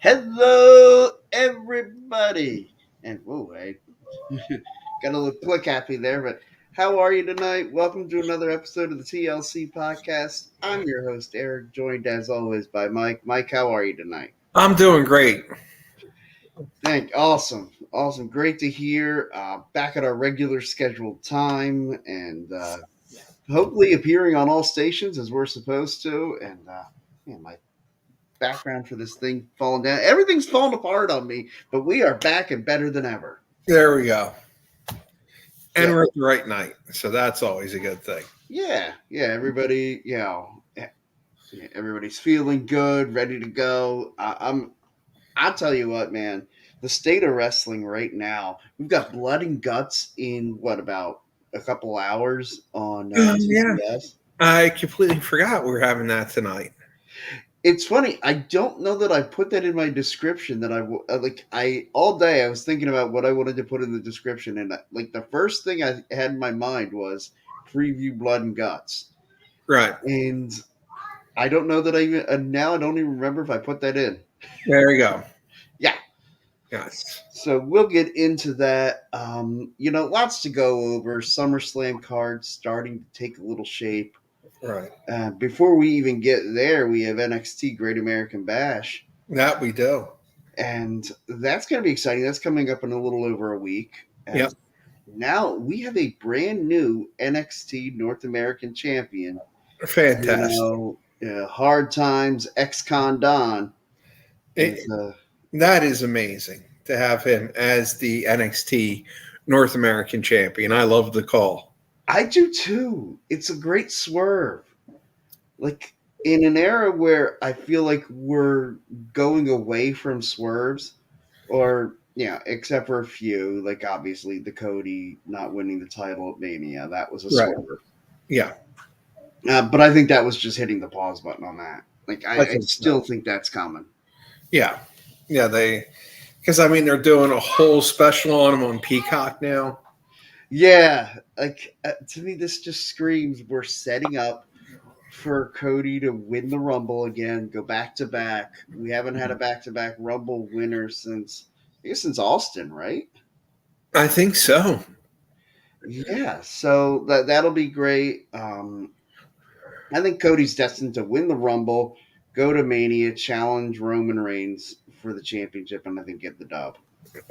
Hello, everybody. And whoa, I got a little click happy there, but how are you tonight? Welcome to another episode of the TLC Podcast. I'm your host, Eric, joined as always by Mike. Mike, how are you tonight? I'm doing great. Awesome. Great to hear. Back at our regular scheduled time and hopefully appearing on all stations as we're supposed to. And man, my background for this thing falling down. Everything's falling apart on me, but we are back and better than ever. There we go. And Yeah. we're at the right night, so that's always a good thing. Yeah. Everybody, everybody's feeling good, ready to go. I'll tell you what, man. The state of wrestling right now. We've got Blood and Guts in about a couple hours on Yeah. TBS. I completely forgot we're having that tonight. It's funny. I don't know that I put that in my description. That I all day I was thinking about what I wanted to put in the description, and the first thing I had in my mind was preview Blood and Guts, Right. and I don't know that I even now I don't even remember if I put that in. There you go. Yeah. Yes. So we'll get into that. Lots to go over. SummerSlam card starting to take a little shape. Right. Before we even get there, we have NXT Great American Bash. That we do. And that's going to be exciting. That's coming up in a little over a week. Yep. Now we have a brand new NXT North American Champion. Fantastic. Hard Times, ex-Con Don. That is amazing to have him as the NXT North American Champion. I love the call. I do too. It's a great swerve. Like in an era where I feel like we're going away from swerves, or except for a few, like obviously the Cody not winning the title at Mania, that was a swerve. Yeah. But I think that was just hitting the pause button on that. Like I still think that's coming. Yeah. Yeah, because they're doing a whole special on him on Peacock now. Yeah, to me, this just screams we're setting up for Cody to win the Rumble again, go back to back. We haven't had a back to back Rumble winner since Austin, right? I think so. Yeah, so that'll be great. I think Cody's destined to win the Rumble, go to Mania, challenge Roman Reigns for the championship, and I think get the dub.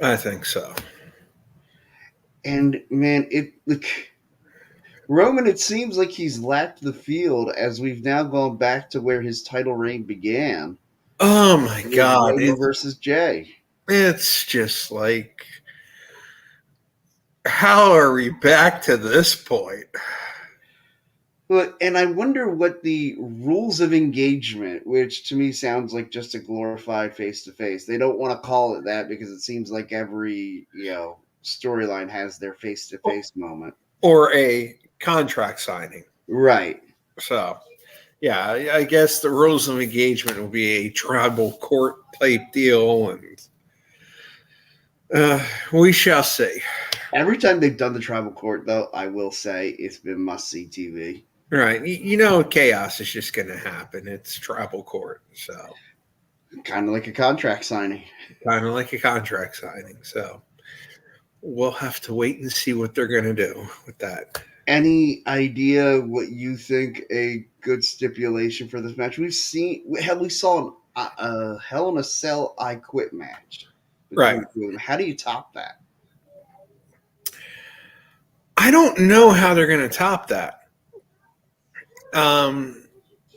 I think so. And man, Roman, it seems like he's lacked the field as we've now gone back to where his title reign began. Oh my God! Roman versus Jay. It's just like, how are we back to this point? And I wonder what the rules of engagement, which to me sounds like just a glorified face-to-face. They don't want to call it that because it seems like every storyline has their face-to-face moment. Or a contract signing. Right. So, yeah, I guess the rules of engagement will be a tribal court type deal, and we shall see. Every time they've done the tribal court, though, I will say it's been must-see TV. Right. Chaos is just going to happen. It's tribal court, so. Kind of like a contract signing. So we'll have to wait and see what they're going to do with that. Any idea what you think a good stipulation for this match? We saw a Hell in a Cell I Quit match. Right. How do you top that? I don't know how they're going to top that. I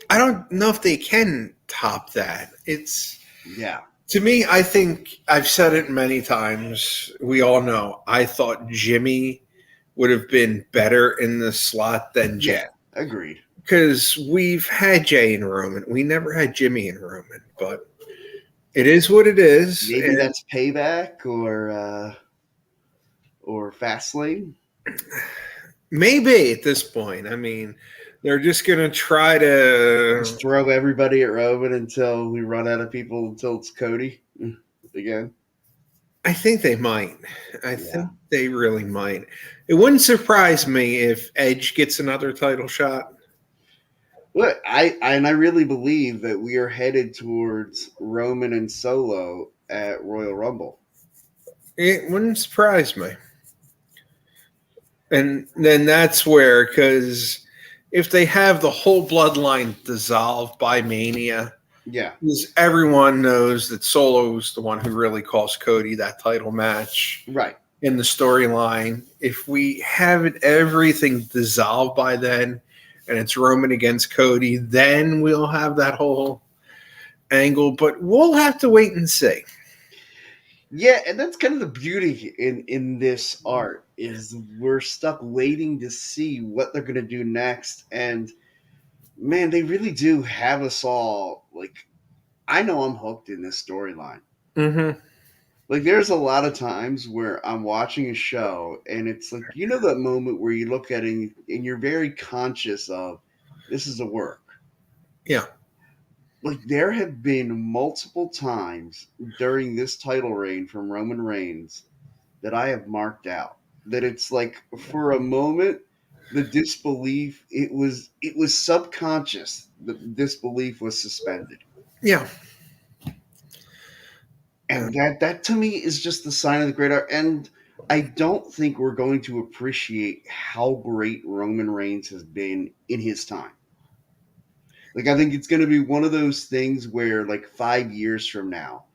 don't know if they can top that. To me, I think I've said it many times. We all know. I thought Jimmy would have been better in the slot than Jay. Yeah, agreed. Because we've had Jay and Roman. We never had Jimmy and Roman. But it is what it is. Maybe that's Payback or Fastlane. Maybe at this point. They're just going to try to just throw everybody at Roman until we run out of people, until it's Cody again. I think they might. I think they really might. It wouldn't surprise me if Edge gets another title shot. But I really believe that we are headed towards Roman and Solo at Royal Rumble. It wouldn't surprise me. And then that's where, because if they have the whole bloodline dissolved by Mania, Yeah, because everyone knows that Solo's the one who really cost Cody that title match right. in the storyline. If we have everything dissolved by then and it's Roman against Cody, then we'll have that whole angle. But we'll have to wait and see. Yeah, and that's kind of the beauty in this art is we're stuck waiting to see what they're going to do next. And man, they really do have us all like I know I'm hooked in this storyline. Mm-hmm. Like there's a lot of times where I'm watching a show and it's like that moment where you look at it and you're very conscious of this is a work. Yeah. Like there have been multiple times during this title reign from Roman Reigns that I have marked out. That it's like for a moment the disbelief it was subconscious. The disbelief was suspended. Yeah. And that to me is just the sign of the great art. And I don't think we're going to appreciate how great Roman Reigns has been in his time. Like I think it's going to be one of those things where like 5 years from now,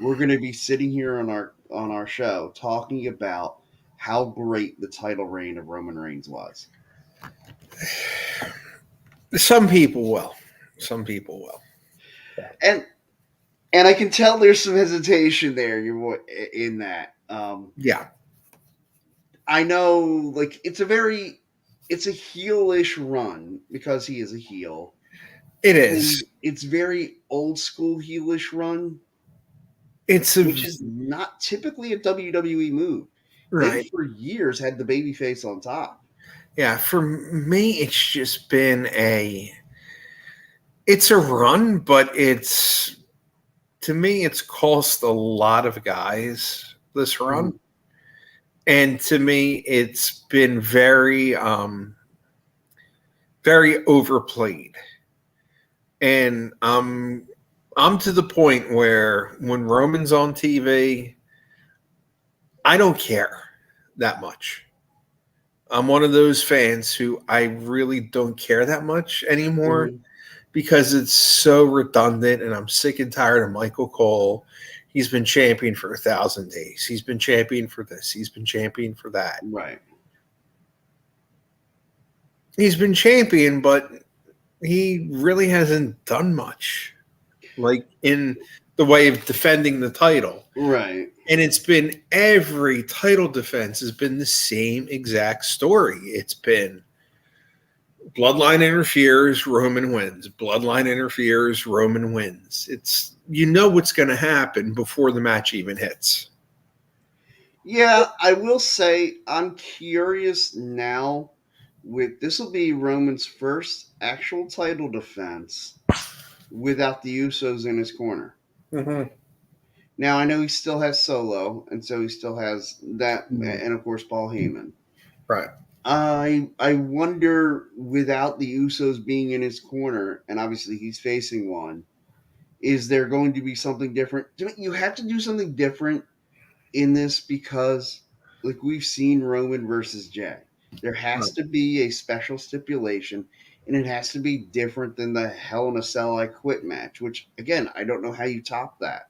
we're going to be sitting here on our show talking about how great the title reign of Roman Reigns was. Some people will. Some people will. And I can tell there's some hesitation there in that. Yeah. I know like it's a heelish run because he is a heel. It is. And it's very old school heelish run. Which is not typically a WWE move. Right. They for years had the babyface on top. Yeah, for me it's just been it's a run, but to me it's cost a lot of guys this run. Mm-hmm. And to me it's been very very overplayed. And I'm to the point where when Roman's on TV, I don't care that much. I'm one of those fans who I really don't care that much anymore. Mm-hmm. Because it's so redundant, and I'm sick and tired of Michael Cole. He's been champion for 1,000 days. He's been champion for this. He's been champion for that. Right. He's been champion, but he really hasn't done much, like in the way of defending the title. Right. And it's been every title defense has been the same exact story. It's been Bloodline interferes, Roman wins. Bloodline interferes, Roman wins. It's what's going to happen before the match even hits. Yeah, I will say I'm curious now. This will be Roman's first actual title defense without the Usos in his corner. Mm-hmm. Now I know he still has Solo, and so he still has that, and of course Paul Heyman. Right. I wonder, without the Usos being in his corner, and obviously he's facing one, is there going to be something different? You have to do something different in this because, like we've seen Roman versus Jay, there has to be a special stipulation, and it has to be different than the Hell in a Cell I Quit match, which, again, I don't know how you top that.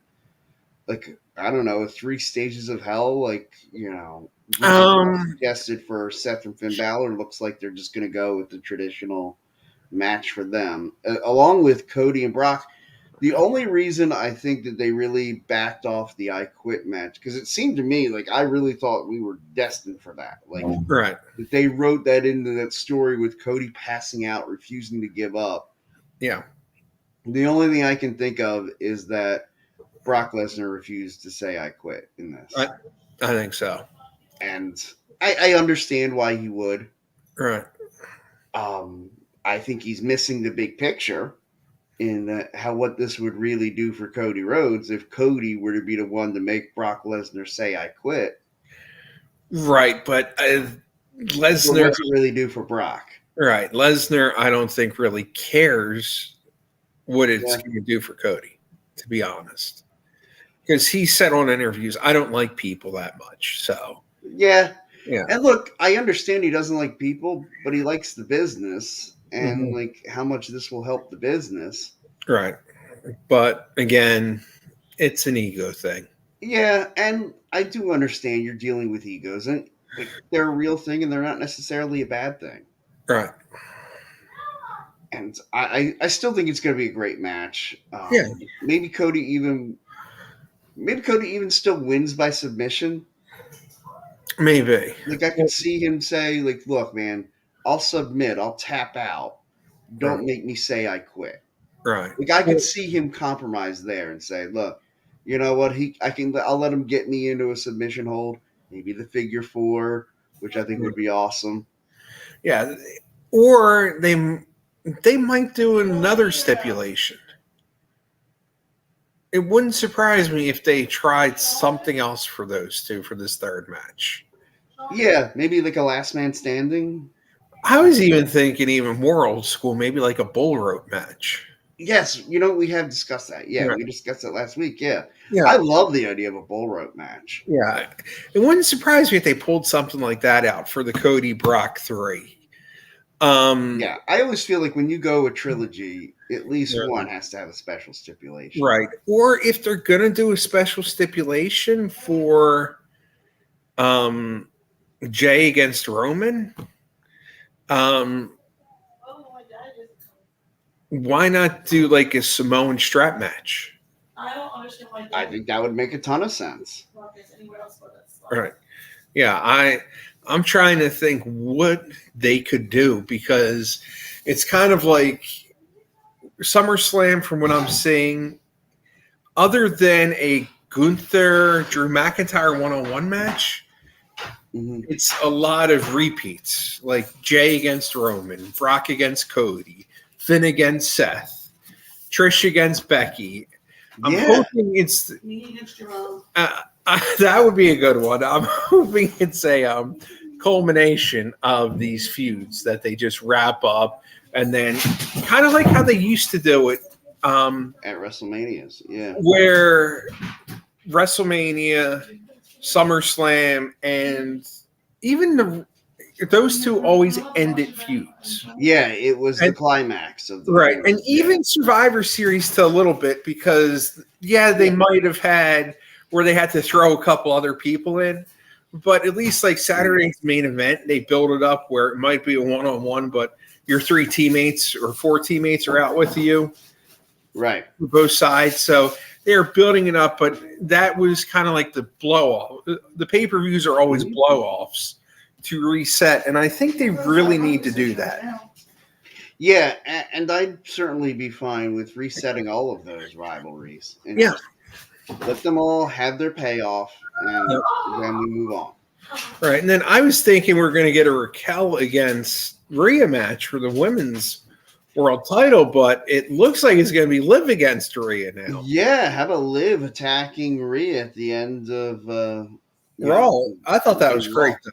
Like, I don't know, 3 stages of hell, like, suggested for Seth and Finn Balor. Looks like they're just going to go with the traditional match for them, along with Cody and Brock. The only reason I think that they really backed off the I Quit match, because it seemed to me like I really thought we were destined for that. Like, right. They wrote that into that story with Cody passing out, refusing to give up. Yeah. The only thing I can think of is that Brock Lesnar refused to say I quit in this. I think so. And I understand why he would. Right. I think he's missing the big picture in that what this would really do for Cody Rhodes if Cody were to be the one to make Brock Lesnar say I quit. Right, but Lesnar... What does it really do for Brock? Right. Lesnar, I don't think really cares what it's going to do for Cody, to be honest. Because he said on interviews, I don't like people that much. So, yeah. yeah. And look, I understand he doesn't like people, but he likes the business and like how much this will help the business. Right. But again, it's an ego thing. Yeah, and I do understand you're dealing with egos, and like, they're a real thing, and they're not necessarily a bad thing. Right. And I still think it's going to be a great match. Yeah. Maybe Cody even still wins by submission. Maybe. Like I could see him say, like, "Look, man, I'll submit, I'll tap out. Don't make me say I quit." Right. Like I could see him compromise there and say, "Look, you know what? I'll let him get me into a submission hold, maybe the figure 4, which I think would be awesome." Yeah, or they might do another stipulation. It wouldn't surprise me if they tried something else for those two for this third match. Yeah, maybe like a last man standing. I was even thinking even more old school, maybe like a bull rope match. Yes, we have discussed that. Yeah, we discussed it last week. Yeah. I love the idea of a bull rope match. Yeah, it wouldn't surprise me if they pulled something like that out for the Cody Brock 3. Yeah, I always feel like when you go a trilogy, at least one has to have a special stipulation. Right. Or if they're going to do a special stipulation for Jay against Roman, why not do like a Samoan strap match? I don't understand why. I think that would make a ton of sense. Right. Yeah, I'm trying to think what they could do because it's kind of like SummerSlam from what I'm seeing, other than a Gunther Drew McIntyre one-on-one match, it's a lot of repeats, like Jay against Roman, Brock against Cody, Finn against Seth, Trish against Becky. I'm hoping it's that would be a good one. I'm hoping it's a culmination of these feuds that they just wrap up, and then kind of like how they used to do it at WrestleManias, where WrestleMania, SummerSlam, and even those two always ended feuds. Yeah, it was the climax of the right, and even Survivor Series to a little bit because they might have had where they had to throw a couple other people in, but at least like Saturday's main event, they build it up where it might be a one-on-one, but your 3 teammates or 4 teammates are out with you, right, both sides. So they're building it up, but that was kind of like the blow-off. The pay-per-views are always blow-offs to reset, and I think they really need to do that. Yeah, and I'd certainly be fine with resetting all of those rivalries. And just let them all have their payoff, and then we move on. Right, and then I was thinking we're going to get a Raquel against Rhea match for the women's world title, but it looks like it's going to be Liv against Rhea now. Yeah, have a Liv attacking Rhea at the end of Raw. I thought that was great, though.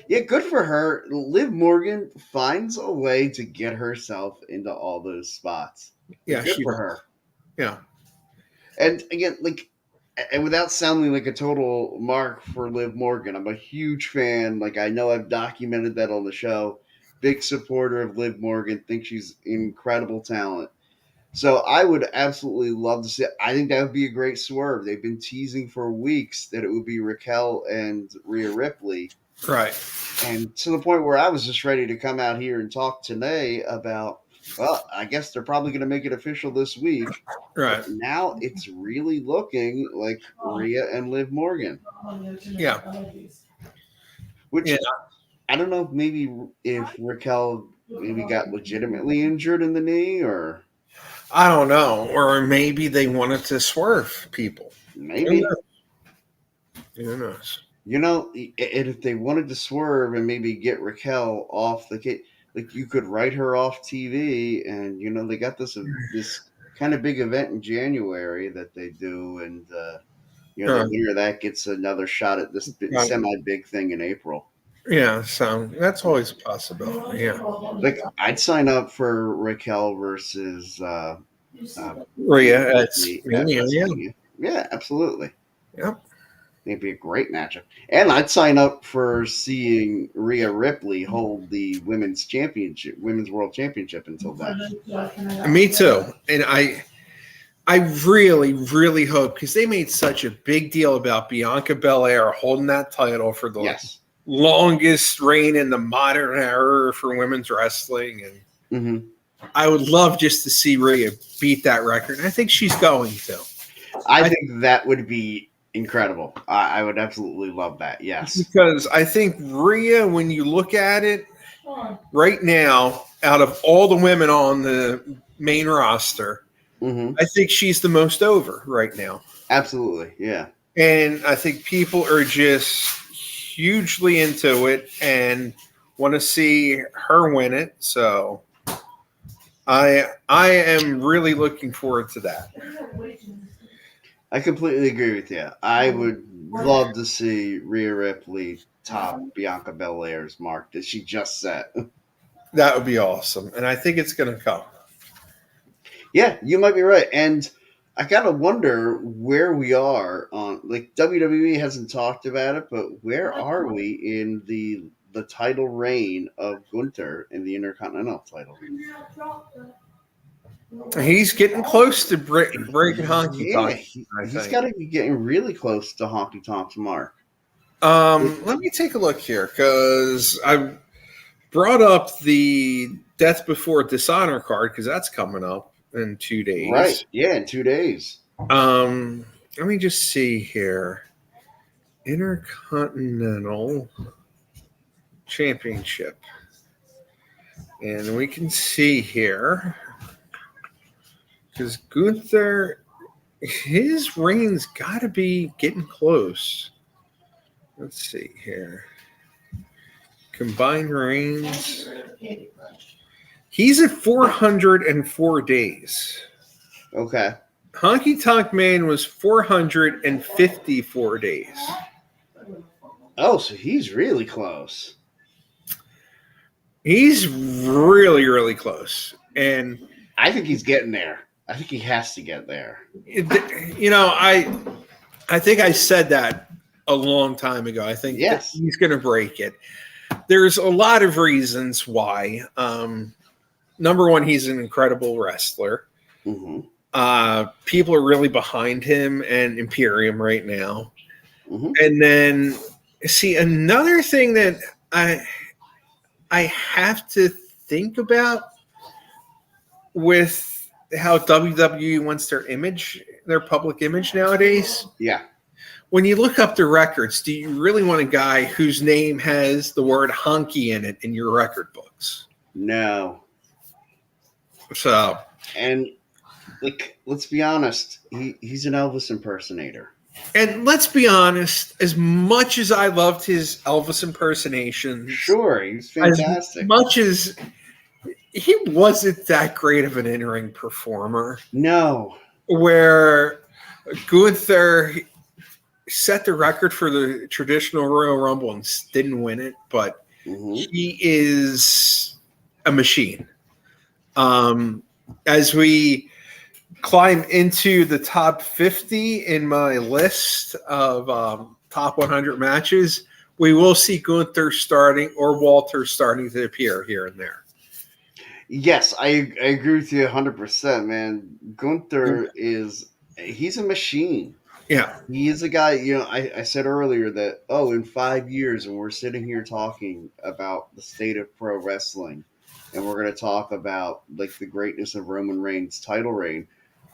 Yeah, good for her. Liv Morgan finds a way to get herself into all those spots. Yeah, good for her. Yeah. And again, and without sounding like a total mark for Liv Morgan, I'm a huge fan. Like, I know I've documented that on the show. Big supporter of Liv Morgan. Think she's incredible talent. So I would absolutely love to see it. I think that would be a great swerve. They've been teasing for weeks that it would be Raquel and Rhea Ripley. Right. And to the point where I was just ready to come out here and talk today about, well, I guess they're probably going to make it official this week. Right. But now it's really looking like Rhea and Liv Morgan. Yeah. Which, I don't know, maybe if Raquel maybe got legitimately injured in the knee, or... I don't know. Or maybe they wanted to swerve people. Maybe. Who knows? If they wanted to swerve and maybe get Raquel off the case, like you could write her off TV, and they got this kind of big event in January that they do, and the winner of that gets another shot at this semi big thing in April. Yeah, so that's always a possibility. Yeah, Like I'd sign up for Raquel versus Rhea at Ripley at Mania. Yeah, WrestleMania. Yeah, absolutely. yeah. It'd be a great matchup. And I'd sign up for seeing Rhea Ripley hold the women's world championship until then. Me too. And I really, really hope, because they made such a big deal about Bianca Belair holding that title for the Yes. longest reign in the modern era for women's wrestling, and Mm-hmm. I would love just to see Rhea beat that record. And I think she's going to. I think that would be incredible. I would absolutely love that. Yes. Because I think Rhea, when you look at it right now, out of all the women on the main roster, Mm-hmm. I think she's the most over right now. Absolutely. Yeah. And I think people are just hugely into it and want to see her win it. So I am really looking forward to that. I completely agree with you. I would love to see Rhea Ripley top Bianca Belair's mark that she just set. That would be awesome. And I think it's going to come. Yeah, you might be right. And I gotta wonder where we are on, like, WWE hasn't talked about it, but where are we in the title reign of Gunther in the Intercontinental title? He's getting close to breaking Honky Yeah, Tonk. he's got to be getting really close to Honky Tonk's mark. Let me take a look here, because I brought up the Death Before Dishonor card, because that's coming up in 2 days. Right. Yeah, in 2 days. Let me just see here. Intercontinental Championship. And we can see here, because Gunther, his reign's got to be getting close. Let's see here. Combined reigns. He's at 404 days. Okay. Honky Tonk Man was 454 days. Oh, so he's really close. He's really, really close. And I think he's getting there. I think he has to get there. I think I said that a long time ago. I think yes, he's going to break it. There's a lot of reasons why. Number one, he's an incredible wrestler. Mm-hmm. People are really behind him and Imperium right now. Mm-hmm. And then, see, another thing that I have to think about with how WWE wants their public image nowadays. Yeah. When you look up the records, do you really want a guy whose name has the word honky in it in your record books? No. So, and like, let's be honest, he's an Elvis impersonator. And let's be honest, as much as I loved his Elvis impersonations, sure, he's fantastic. As much as he wasn't that great of an in-ring performer. No. Where Gunther set the record for the traditional Royal Rumble and didn't win it, but he is a machine. As we climb into the top 50 in my list of top 100 matches, we will see Gunther starting or Walter starting to appear here and there. Yes, I agree with you 100%, man. Gunther he's a machine. Yeah. He is a guy, I said earlier that, in 5 years, when we're sitting here talking about the state of pro wrestling, and we're going to talk about like the greatness of Roman Reigns' title reign,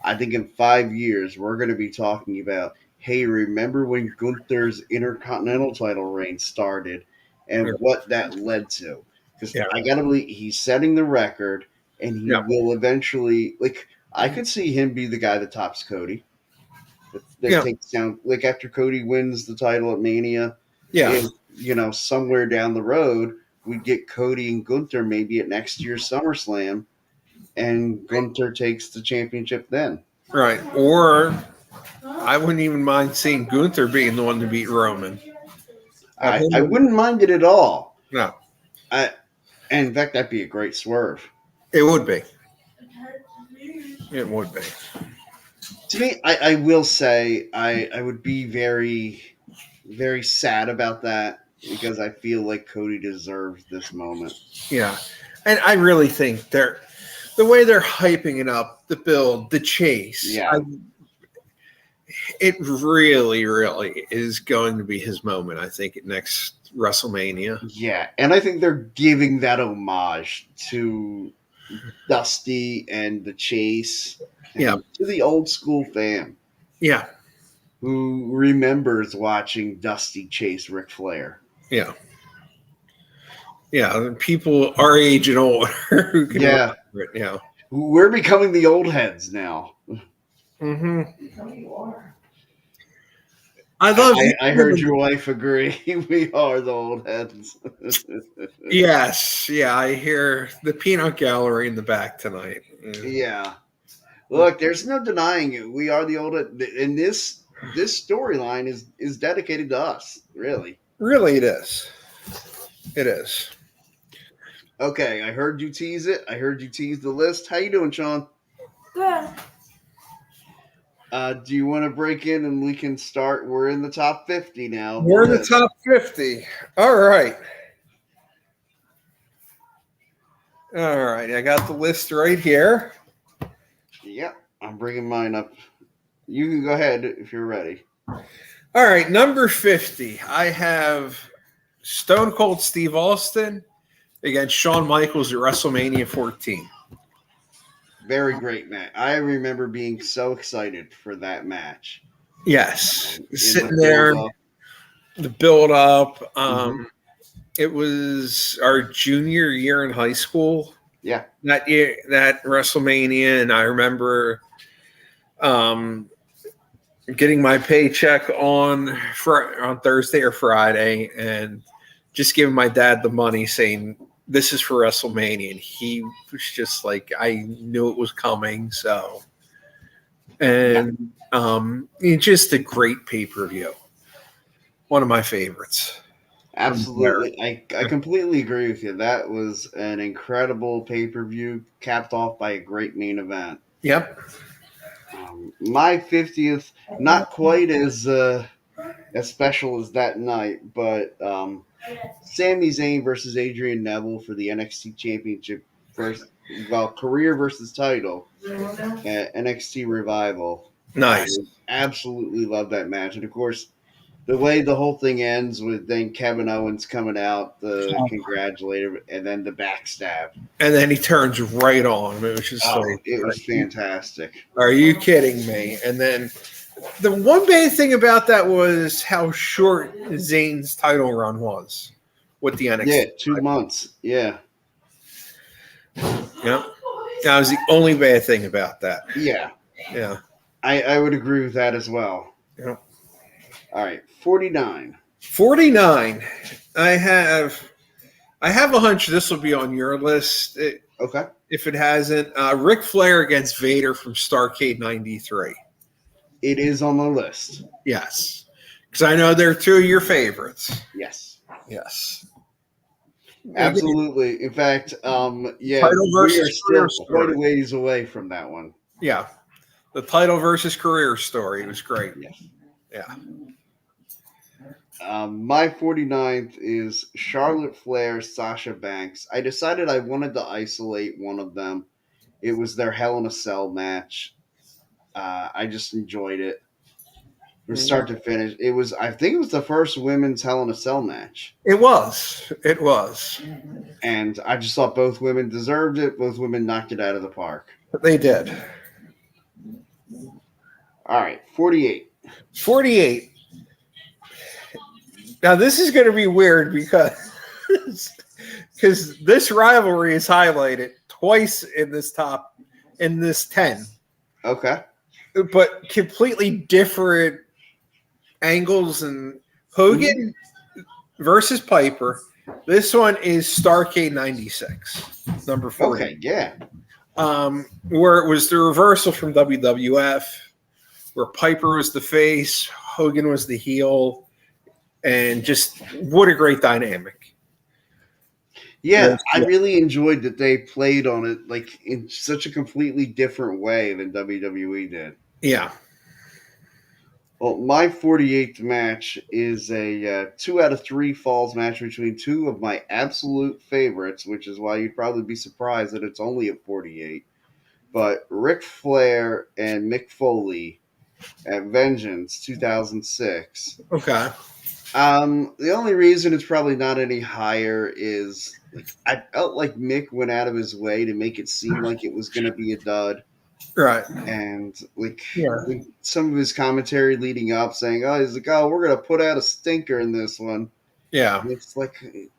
I think in 5 years, we're going to be talking about, hey, remember when Gunther's Intercontinental title reign started and what that led to? Because I got to believe he's setting the record, and he will eventually, like, I could see him be the guy that tops Cody. That takes down, like, after Cody wins the title at Mania. Yeah. And, somewhere down the road, we'd get Cody and Gunther maybe at next year's SummerSlam, and Gunther takes the championship then. Right. Or I wouldn't even mind seeing Gunther being the one to beat Roman. I wouldn't mind it at all. No. And in fact, that'd be a great swerve. It would be. It would be. To me, I will say I would be very, very sad about that because I feel like Cody deserves this moment. Yeah. And I really think the way they're hyping it up, the build, the chase. Yeah. It really, really is going to be his moment, I think, at next WrestleMania. Yeah. And I think they're giving that homage to Dusty and the chase. Yeah. To the old school fan. Yeah. Who remembers watching Dusty chase Ric Flair. Yeah. Yeah. People our age and older who can remember it. Yeah. We're becoming the old heads now. Mm-hmm. I heard your wife agree. We are the old heads. Yes. Yeah. I hear the peanut gallery in the back tonight. Yeah. Look, there's no denying it. We are the old, and this storyline is dedicated to us. Really, really, it is. It is. Okay, I heard you tease it. I heard you tease the list. How you doing, Sean? Good. Do you want to break in and we can start? We're in the top 50 now. We're in the top 50. All right. All right. I got the list right here. Yep, I'm bringing mine up. You can go ahead if you're ready. All right, number 50. I have Stone Cold Steve Austin against Shawn Michaels at WrestleMania 14. Very great match. I remember being so excited for that match. Yes, sitting there, the build up. It was our junior year in high school. Yeah, that year, that WrestleMania, and I remember getting my paycheck on Thursday or Friday, and just giving my dad the money, saying, "This is for WrestleMania," and he was just like, I knew it was coming. So, and it's just a great pay-per-view, one of my favorites. Absolutely. I completely agree with you. That was an incredible pay-per-view capped off by a great main event. Yep. My 50th, not quite as special as that night, but Sami Zayn versus Adrian Neville for the NXT Championship career versus title at NXT Revival. Nice. I absolutely love that match. And of course, the way the whole thing ends with then Kevin Owens coming out, the congratulator, and then the backstab. And then he turns right on. It was just it was fantastic. Are you kidding me? And then the one bad thing about that was how short Zayn's title run was with the NXT. Yeah, 2 months. Yeah. Yep. That was the only bad thing about that. Yeah. Yeah. I would agree with that as well. Yeah. All right, 49. 49. I have a hunch this will be on your list. Okay. If it hasn't, Ric Flair against Vader from Starrcade 93. It is on the list. Yes. Because I know they're two of your favorites. Yes. Yes. Absolutely. In fact, title we are still story. quite a ways away from that one. Yeah. The title versus career story was great. Yes. Yeah. My 49th is Charlotte Flair, Sasha Banks. I decided I wanted to isolate one of them. It was their Hell in a Cell match. I just enjoyed it from start to finish. I think it was the first women's Hell in a Cell match. It was. It was. And I just thought both women deserved it. Both women knocked it out of the park. They did. All right, 48. 48. Now, this is going to be weird because this rivalry is highlighted twice in this 10. Okay. But completely different angles. And Hogan versus Piper. This one is Starrcade 96, number 40. Okay, yeah. Where it was the reversal from WWF, where Piper was the face, Hogan was the heel. and just what a great dynamic. Yeah, I really enjoyed that they played on it like in such a completely different way than WWE did. Yeah. Well, my 48th match is a 2 out of 3 falls match between two of my absolute favorites, which is why you'd probably be surprised that it's only at 48. But Ric Flair and Mick Foley at Vengeance 2006. Okay. The only reason it's probably not any higher is like I felt like Mick went out of his way to make it seem like it was going to be a dud. Right. And like some of his commentary leading up saying, "Oh, he's like, oh, we're gonna put out a stinker in this one." Yeah. And it's like,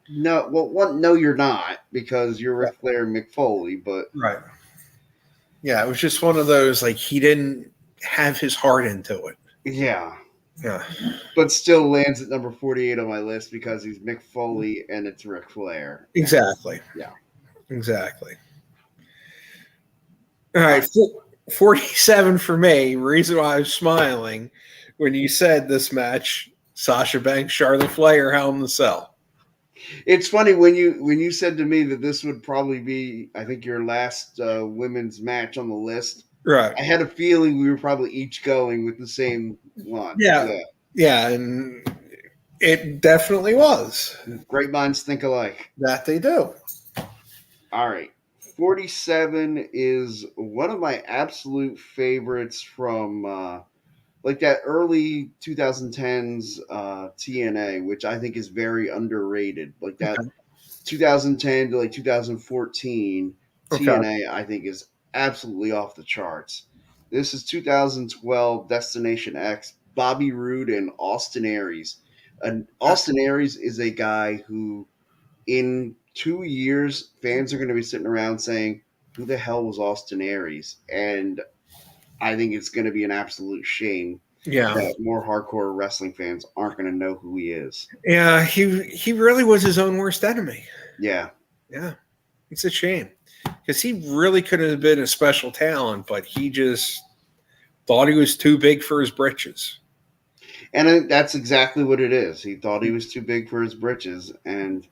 no, well, no, you're not because you're Ric Flair and Mick Foley, but right. Yeah, it was just one of those like he didn't have his heart into it. Yeah. Yeah. But still lands at number 48 on my list because he's Mick Foley and it's Ric Flair. Exactly. Yeah. Exactly. All right. 47 for me. Reason why I was smiling when you said this match, Sasha Banks, Charlotte Flair, Hell in the Cell. It's funny when you said to me that this would probably be, I think, your last women's match on the list. Right. I had a feeling we were probably each going with the same one. Yeah, and it definitely was. Great minds think alike. That they do. All right. 47 is one of my absolute favorites from like that early 2010s TNA, which I think is very underrated. Like that 2010 to like 2014 TNA, I think is absolutely off the charts. This is 2012 Destination X, Bobby Roode and Austin Aries. And Austin Aries is a guy who in 2 years, fans are going to be sitting around saying, who the hell was Austin Aries? And I think it's going to be an absolute shame that more hardcore wrestling fans aren't going to know who he is. Yeah, he really was his own worst enemy. Yeah. Yeah. It's a shame. Because he really could have been a special talent, but he just thought he was too big for his britches. And that's exactly what it is. He thought he was too big for his britches. And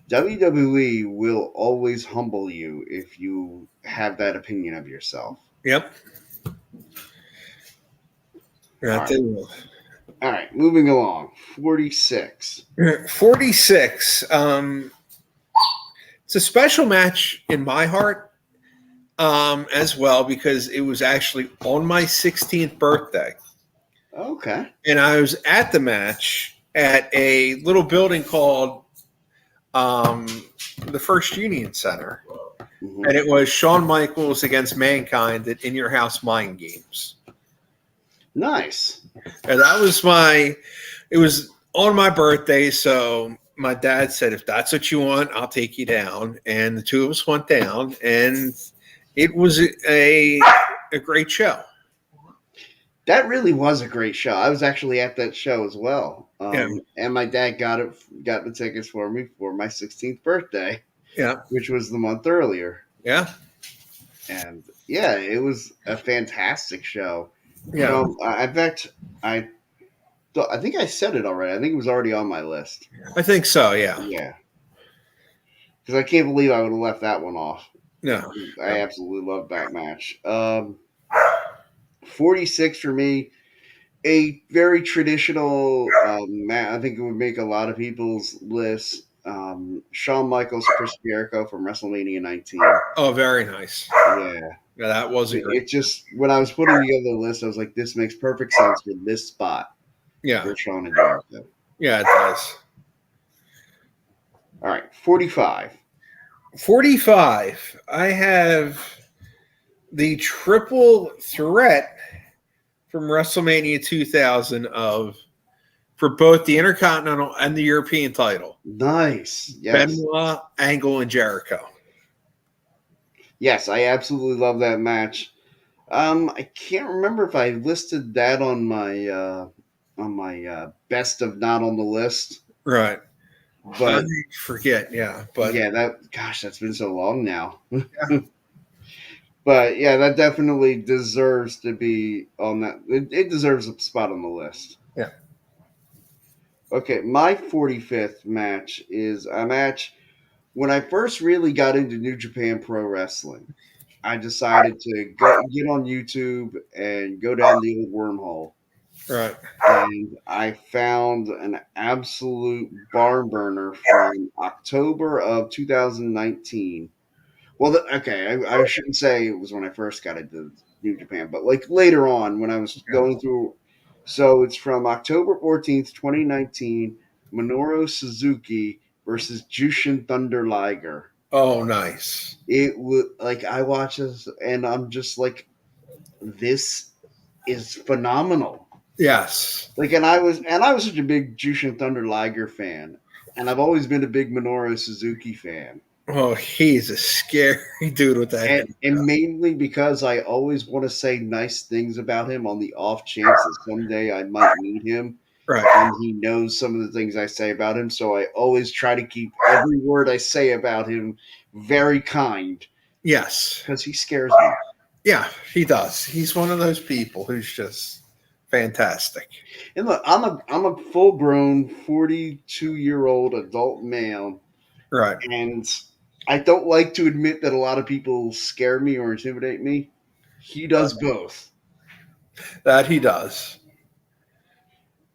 WWE will always humble you if you have that opinion of yourself. Yep. All right, moving along. 46. 46. It's a special match in my heart as well because it was actually on my 16th birthday. Okay. And I was at the match at a little building called the First Union Center. Mm-hmm. And it was Shawn Michaels against Mankind at In Your House Mind Games. Nice. And that was it was on my birthday, so my dad said, if that's what you want, I'll take you down. And the two of us went down, and it was a great show. That really was a great show. I was actually at that show as well. And my dad got the tickets for me for my 16th birthday. Yeah. Which was the month earlier. Yeah. And yeah, it was a fantastic show. Yeah. In fact, I think I said it already. I think it was already on my list. I think so, yeah. Yeah. Because I can't believe I would have left that one off. No. I absolutely loved that match. 46 for me, a very traditional match. I think it would make a lot of people's lists. Shawn Michaels, Chris Jericho from WrestleMania 19. Oh, very nice. Yeah. Yeah, that was a great. It just, when I was putting together the list, I was like, this makes perfect sense for this spot. Yeah. For Shawn and Jericho. Yeah, it does. All right, 45. 45. I have the triple threat from WrestleMania 2000 for both the Intercontinental and the European title. Nice. Yes. Benoit, Angle, and Jericho. Yes, I absolutely love that match. I can't remember if I listed that on my best of not on the list. Right. But I forget, yeah. But yeah, that's been so long now. Yeah. But yeah, that definitely deserves to be on that. It deserves a spot on the list. Yeah. Okay, my 45th match is a match when I first really got into New Japan Pro Wrestling. I decided to go get on YouTube and go down the old wormhole. Right. And I found an absolute barn burner from October of 2019. Well, okay, I shouldn't say it was when I first got into New Japan, but like later on when I was going through. So it's from October 14th, 2019, Minoru Suzuki versus Jushin Thunder Liger. Oh, nice. It was like I watch this and I'm just like, this is phenomenal. Yes. Like, and I was such a big Jushin Thunder Liger fan, and I've always been a big Minoru Suzuki fan. Oh, he's a scary dude with that And, head. and mainly because I always want to say nice things about him on the off chance that someday I might meet him Right. and he knows some of the things I say about him. So I always try to keep every word I say about him very kind Yes. because he scares me. Yeah, he does. He's one of those people who's just fantastic. And look, I'm a full grown 42-year-old adult male, Right. and I don't like to admit that a lot of people scare me or intimidate me. He does both. That he does.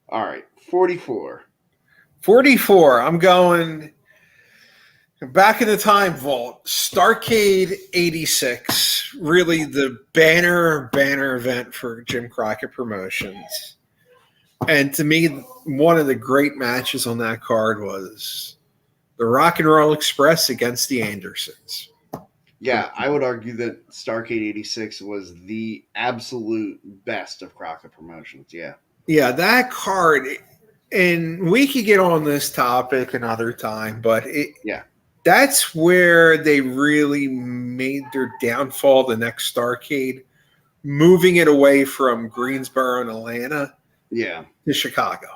All right, 44. 44. I'm going back in the time vault. Starcade 86. Really the banner event for Jim Crockett Promotions. And to me, one of the great matches on that card was the Rock and Roll Express against the Andersons. Yeah, I would argue that Starcade 86 was the absolute best of Crockett Promotions. Yeah. Yeah, that card, and we could get on this topic another time, but that's where they really made their downfall the next Starcade, moving it away from Greensboro and Atlanta to Chicago.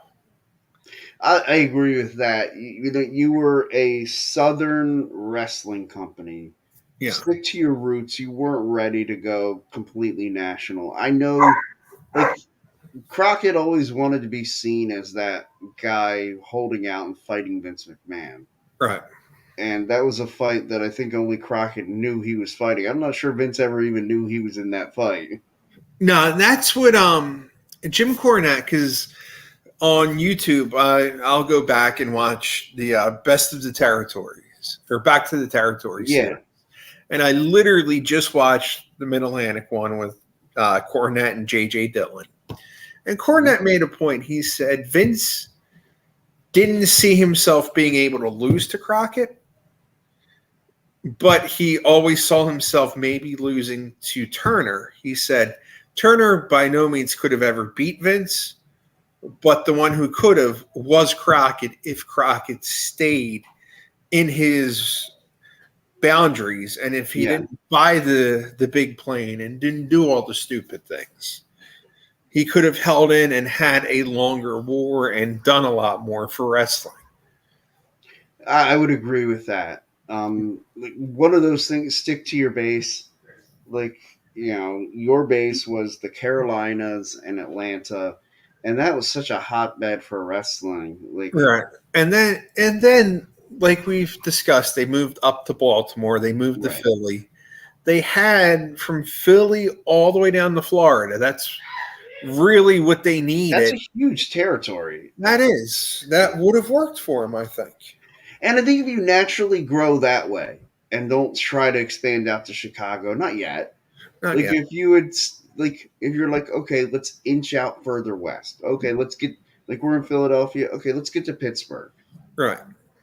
I agree with that. You were a Southern wrestling company. Yeah. Stick to your roots. You weren't ready to go completely national. I know, like, Crockett always wanted to be seen as that guy holding out and fighting Vince McMahon. Right. And that was a fight that I think only Crockett knew he was fighting. I'm not sure Vince ever even knew he was in that fight. No, that's what Jim Cornette, because on YouTube, I'll go back and watch the Best of the Territories, or Back to the Territories. Yeah. And I literally just watched the Mid-Atlantic one with Cornette and J.J. Dillon. And Cornette made a point. He said Vince didn't see himself being able to lose to Crockett, but he always saw himself maybe losing to Turner. He said Turner by no means could have ever beat Vince, but the one who could have was Crockett if Crockett stayed in his boundaries and if he didn't buy the big plane and didn't do all the stupid things. He could have held in and had a longer war and done a lot more for wrestling. I would agree with that. One of those things, stick to your base. Like, your base was the Carolinas and Atlanta, and that was such a hotbed for wrestling. Like, right. And then like we've discussed, they moved up to Baltimore, they moved to Philly. They had from Philly all the way down to Florida. That's really what they needed. That's a huge territory. That would have worked for him, I think. And I think if you naturally grow that way and don't try to expand out to Chicago, not yet. If you would, if you're like, okay, let's inch out further west. Okay, let's get, like, we're in Philadelphia. Okay, let's get to Pittsburgh. Right.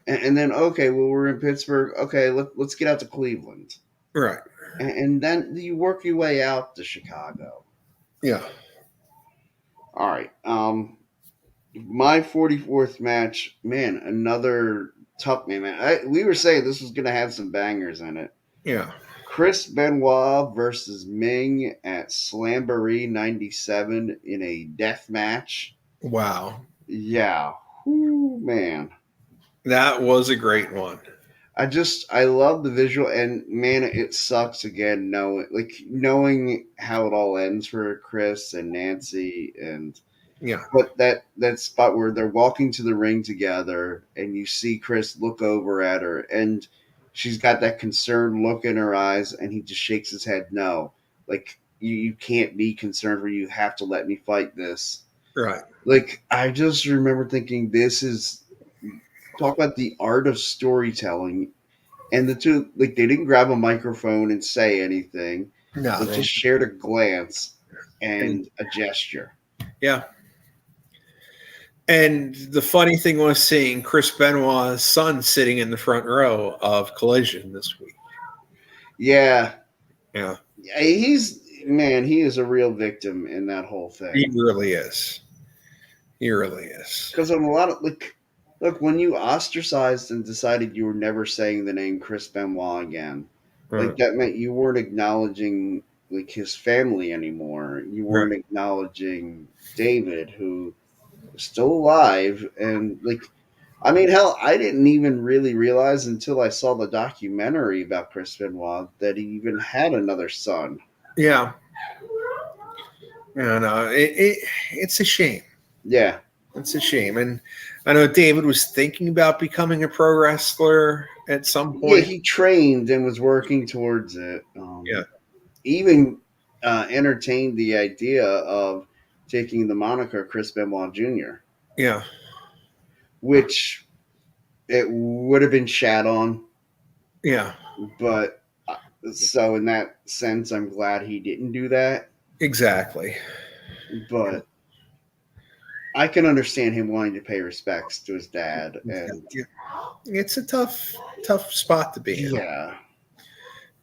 And then, okay, well, we're in Pittsburgh. Okay, let's get out to Cleveland. Right. And then you work your way out to Chicago. Yeah. All right. My 44th match, man, another tough man. We were saying this was going to have some bangers in it. Yeah. Chris Benoit versus Ming at Slamboree 97 in a death match. Wow. Yeah. Whew, man. That was a great one. I love the visual, and man, it sucks again knowing how it all ends for Chris and Nancy, and Yeah. But that spot where they're walking to the ring together, and you see Chris look over at her, and she's got that concerned look in her eyes, and he just shakes his head no. Like, you can't be concerned, for you have to let me fight this. Right. Like, I just remember thinking, this is, talk about the art of storytelling. And the two, like, they didn't grab a microphone and say anything. No, They just shared a glance and a gesture. Yeah. And the funny thing was seeing Chris Benoit's son sitting in the front row of Collision this week. Yeah. Yeah. He is a real victim in that whole thing. He really is. He really is. Because on a lot of, look, when you ostracized and decided you were never saying the name Chris Benoit again, like, that meant you weren't acknowledging, like, his family anymore. You weren't acknowledging David, who is still alive. And, like, I mean, hell, I didn't even really realize until I saw the documentary about Chris Benoit that he even had another son. Yeah. Yeah, no, it's a shame. Yeah. It's a shame. And I know David was thinking about becoming a pro wrestler at some point. Yeah, he trained and was working towards it. Even entertained the idea of taking the moniker Chris Benoit Jr. Yeah. Which it would have been shat on. Yeah. But so in that sense, I'm glad he didn't do that. Exactly. But I can understand him wanting to pay respects to his dad. And it's a tough spot to be in. Yeah.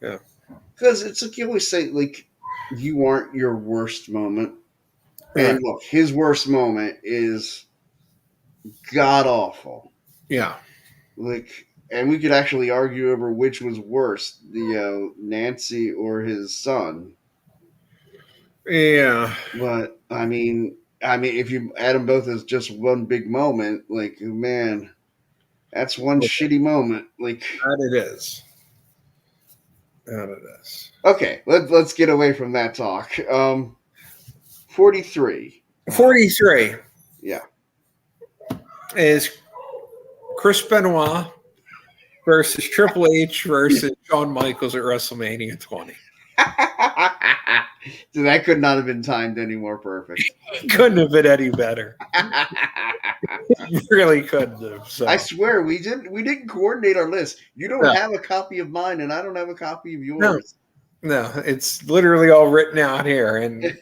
Yeah. Because it's like you always say, like, you aren't your worst moment. Right. And look, his worst moment is god awful. Yeah. Like, and we could actually argue over which was worse, Nancy or his son. Yeah. But I mean, if you add them both as just one big moment, like, man, that's one shitty moment. Like, that it is. That it is. Okay, let's get away from that talk. 43. 43. Yeah. Is Chris Benoit versus Triple H versus Shawn Michaels at WrestleMania 20. So that could not have been timed any more perfect. Couldn't have been any better. Really couldn't have. So. I swear we didn't coordinate our list. You don't have a copy of mine, and I don't have a copy of yours. No, it's literally all written out here, and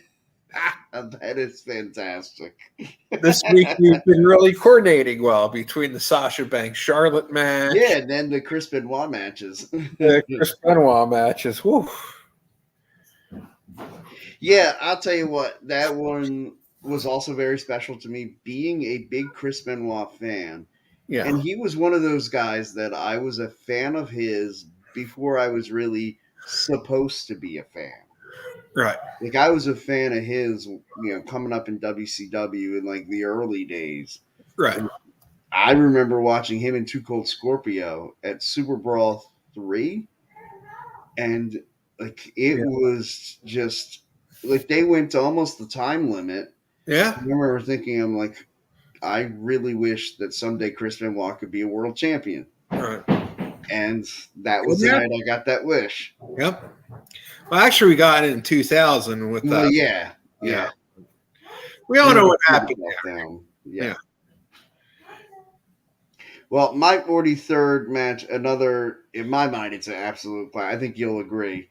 that is fantastic. This week we've been really coordinating well between the Sasha Banks Charlotte match. Yeah, and then the Chris Benoit matches. The Chris Benoit matches. Woo. Yeah, I'll tell you what, that one was also very special to me, being a big Chris Benoit fan. Yeah. And he was one of those guys that I was a fan of his before I was really supposed to be a fan. Right. Like, I was a fan of his, coming up in WCW in, like, the early days. Right. And I remember watching him and Too Cold Scorpio at Super Brawl 3. And, like, it was just, like, they went to almost the time limit. Yeah. I remember thinking, I'm like, I really wish that someday Chris Benoit could be a world champion. Right. And that was the night I got that wish. Yep. Well, actually, we got it in 2000 with Well, yeah. We all know what happened there. Yeah. Well, my 43rd match, another, in my mind, it's an absolute play. I think you'll agree.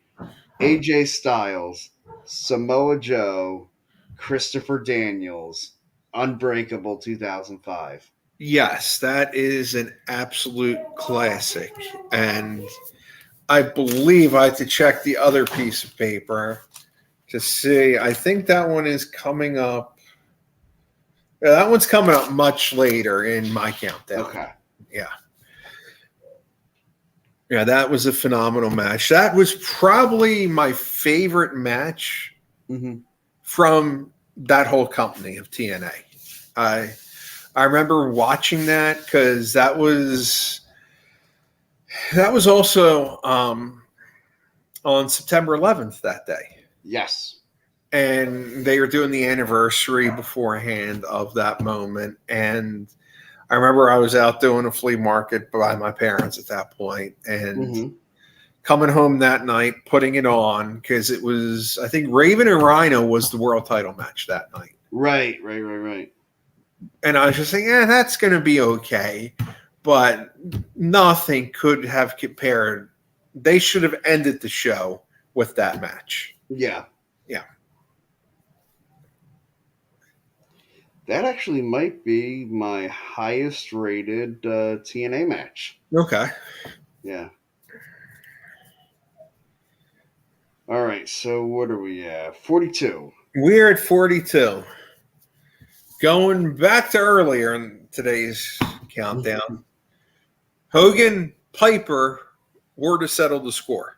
AJ Styles, Samoa Joe, Christopher Daniels, Unbreakable 2005. Yes, that is an absolute classic. And I believe I have to check the other piece of paper to see. I think that one is coming up. Yeah, that one's coming up much later in my countdown. Okay. Yeah. Yeah, that was a phenomenal match. That was probably my favorite match from that whole company of TNA. I remember watching that because that was also on September 11th that day. Yes. and they were doing the anniversary beforehand of that moment. And I remember I was out doing a flea market by my parents at that point, and coming home that night, putting it on, because it was, I think, Raven and Rhino was the world title match that night. Right. And I was just saying, that's going to be okay. But nothing could have compared. They should have ended the show with that match. Yeah. Yeah. That actually might be my highest rated TNA match. Okay. Yeah. All right. So what are we at? 42. We're at 42. Going back to earlier in today's countdown, Hogan, Piper were to settle the score.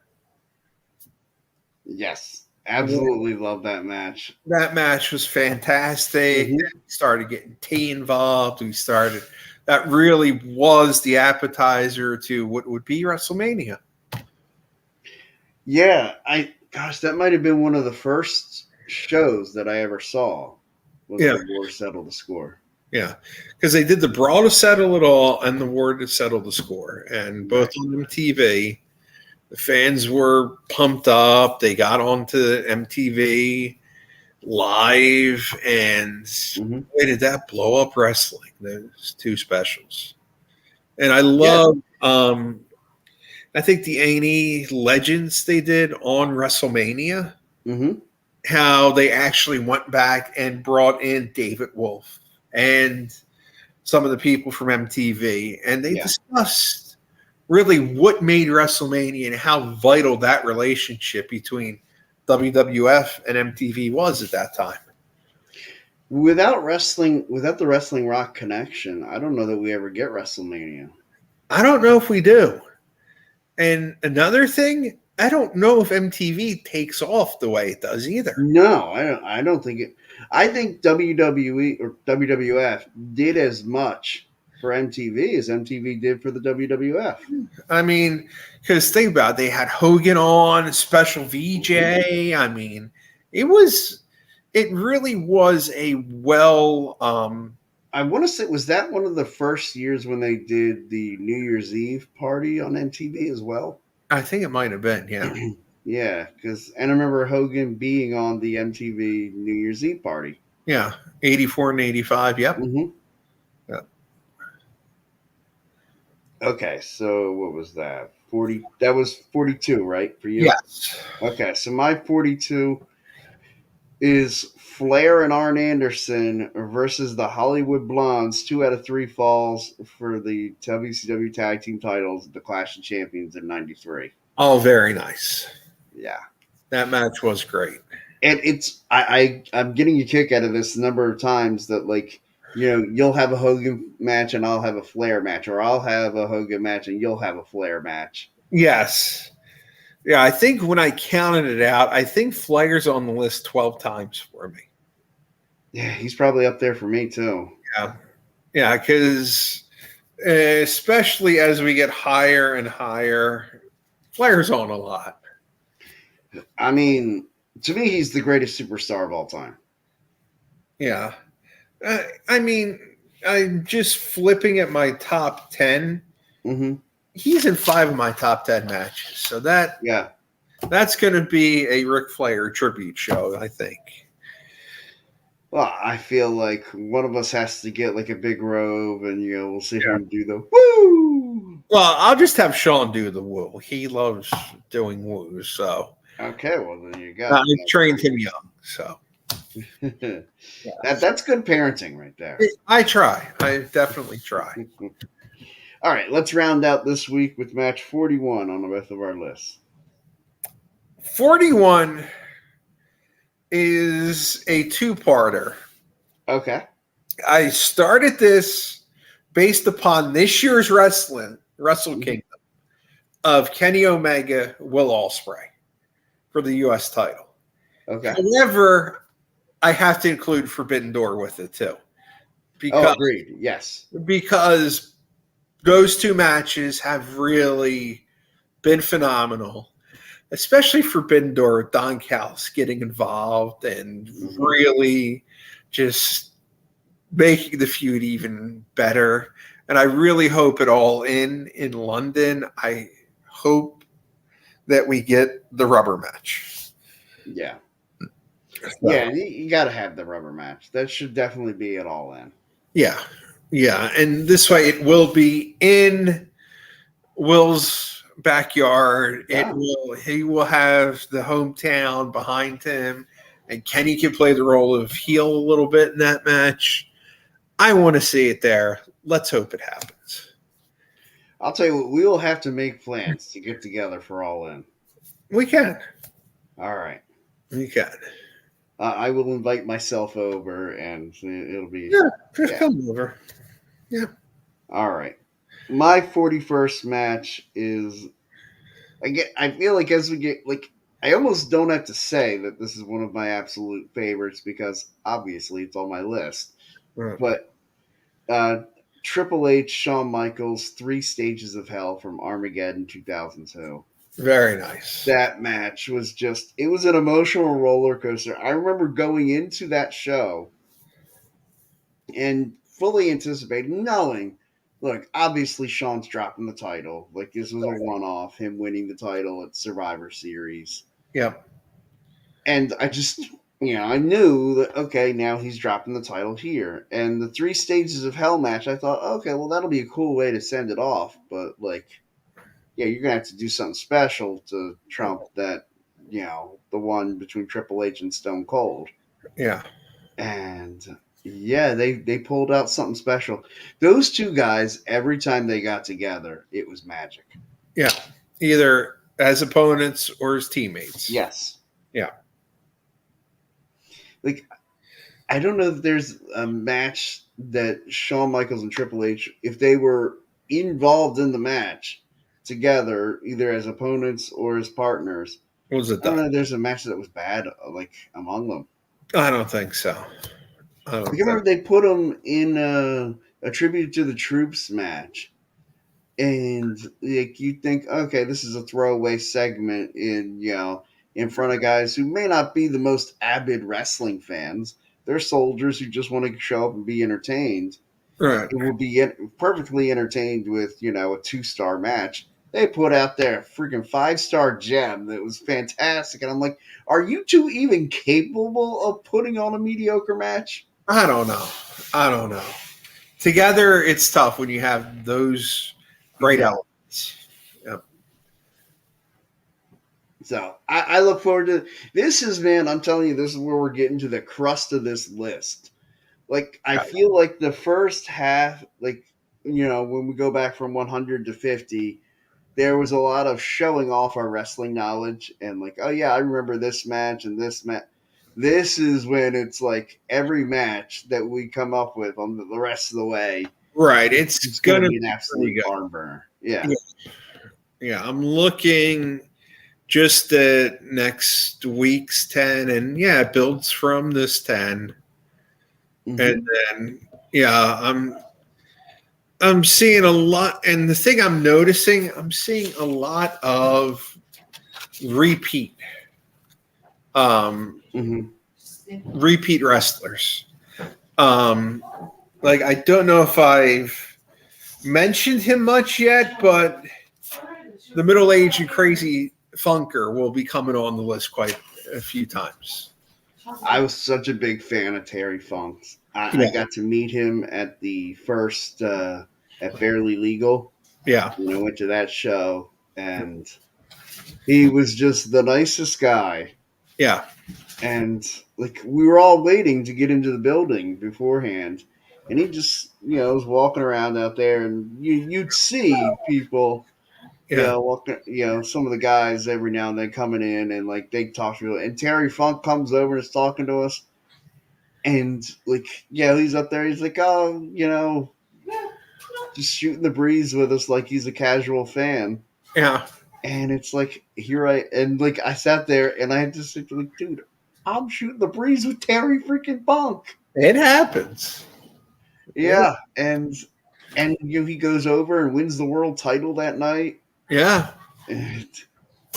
Yes. Absolutely love that match. That match was fantastic. We started getting T involved. That really was the appetizer to what would be WrestleMania. Yeah. That might have been one of the first shows that I ever saw. The war settle the score. Yeah, because they did the brawl to settle it all and the war to settle the score. And both on MTV, the fans were pumped up. They got onto MTV Live, and boy, did that blow up wrestling, those two specials. And I love, I think the A&E Legends they did on WrestleMania, how they actually went back and brought in David Wolf and some of the people from MTV, and they discussed really what made WrestleMania and how vital that relationship between WWF and MTV was at that time. Without the Wrestling Rock connection, I don't know that we ever get WrestleMania. I don't know if we do. And another thing, I don't know if MTV takes off the way it does either. No, I don't think it. I think WWE or WWF did as much for MTV as MTV did for the WWF. I mean, because think about it, they had Hogan on, special VJ. I mean, it really was a well. I want to say, was that one of the first years when they did the New Year's Eve party on MTV as well? I think it might have been, yeah. Yeah, and I remember Hogan being on the MTV New Year's Eve party. Yeah, 84 and 85, yep. Yeah. Okay, so what was that? 40. That was 42, right, for you? Yes. Okay, so my 42 is Flair and Arn Anderson versus the Hollywood Blondes, 2 out of 3 falls for the WCW Tag Team titles, the Clash of Champions in '93. Oh, very nice. Yeah. That match was great. And I'm getting a kick out of this number of times that, like, you'll have a Hogan match and I'll have a Flair match, or I'll have a Hogan match and you'll have a Flair match. Yes. Yeah, I think when I counted it out, I think Flair's on the list 12 times for me. Yeah, he's probably up there for me too. Yeah, because especially as we get higher and higher, Flair's on a lot. I mean, to me, he's the greatest superstar of all time. Yeah. I mean, I'm just flipping at my top 10. He's in 5 of my top 10 matches. So that's going to be a Ric Flair tribute show, I think. Well, I feel like one of us has to get like a big robe, and we'll see him do the woo. Well, I'll just have Sean do the woo. He loves doing woos, so. Okay, well then you go. I trained him young, so. That's good parenting right there. I try. I definitely try. All right, let's round out this week with match 41 on the rest of our list. 41 is a 2-parter. Okay. I started this based upon this year's Wrestle Kingdom of Kenny Omega, Will Ospreay for the U.S. title. Okay. However, I have to include Forbidden Door with it too. Agreed. Yes. Because those 2 matches have really been phenomenal. especially Forbidden Door, Don Callis getting involved and really just making the feud even better. And I really hope it all in London. I hope that we get the rubber match. Yeah. Yeah, you got to have the rubber match. That should definitely be it all in. Yeah. Yeah. And this way it will be in Will's backyard. Yeah. He will have the hometown behind him, and Kenny can play the role of heel a little bit in that match. I want to see it there. Let's hope it happens. I'll tell you what, we will have to make plans to get together for All In. We can. All right. We can. I will invite myself over, and it'll be... just come over. Yeah. All right. My 41st match is... I feel like as we get... I almost don't have to say that this is one of my absolute favorites because, obviously, it's on my list. Right. But Triple H, Shawn Michaels, 3 Stages of Hell from Armageddon 2002. Very nice. That match was just, it was an emotional roller coaster. I remember going into that show and fully anticipating, knowing, look, obviously Shawn's dropping the title. Like, this was a one-off, him winning the title at Survivor Series. Yep. And I just, I knew that, okay, now he's dropping the title here. And the 3 Stages of Hell match, I thought, okay, well, that'll be a cool way to send it off. But, yeah, you're going to have to do something special to trump that, the one between Triple H and Stone Cold. Yeah. And, yeah, they pulled out something special. Those 2 guys, every time they got together, it was magic. Yeah. Either as opponents or as teammates. Yes. Yeah. I don't know if there's a match that Shawn Michaels and Triple H, if they were involved in the match together, either as opponents or as partners. What was it? I don't know if there's a match that was bad, among them. I don't think so. I remember they put them in a Tribute to the Troops match. And you think, okay, this is a throwaway segment in front of guys who may not be the most avid wrestling fans. They're soldiers who just want to show up and be entertained. Right. It will be perfectly entertained with, a 2-star match. They put out there a freaking 5-star gem that was fantastic. And I'm like, are you 2 even capable of putting on a mediocre match? I don't know. Together, it's tough when you have those great elements. Yep. So I look forward to this. I'm telling you, this is where we're getting to the crust of this list. I feel like the first half, when we go back from 100 to 50, there was a lot of showing off our wrestling knowledge and oh yeah, I remember this match and this match. This is when it's every match that we come up with on the rest of the way. Right. It's going to be an absolute barn burner. Yeah. Yeah. I'm looking just at next week's 10 and it builds from this 10. Mm-hmm. And then, I'm seeing a lot. And the thing I'm noticing, I'm seeing a lot of repeat. Repeat wrestlers. I don't know if I've mentioned him much yet, but the middle-aged and crazy Funker will be coming on the list quite a few times. I was such a big fan of Terry Funk. I got to meet him at the first at Barely Legal. Yeah. I went to that show, and he was just the nicest guy. Yeah. And we were all waiting to get into the building beforehand, and he just was walking around out there, and you'd see people, walking, some of the guys every now and then coming in, and they talk to people, and Terry Funk comes over and is talking to us, and he's up there, he's just shooting the breeze with us like he's a casual fan. Yeah. And it's I sat there and I had to sit there dude, I'm shooting the breeze with Terry freaking Funk. It happens. Yeah. And he goes over and wins the world title that night. Yeah. And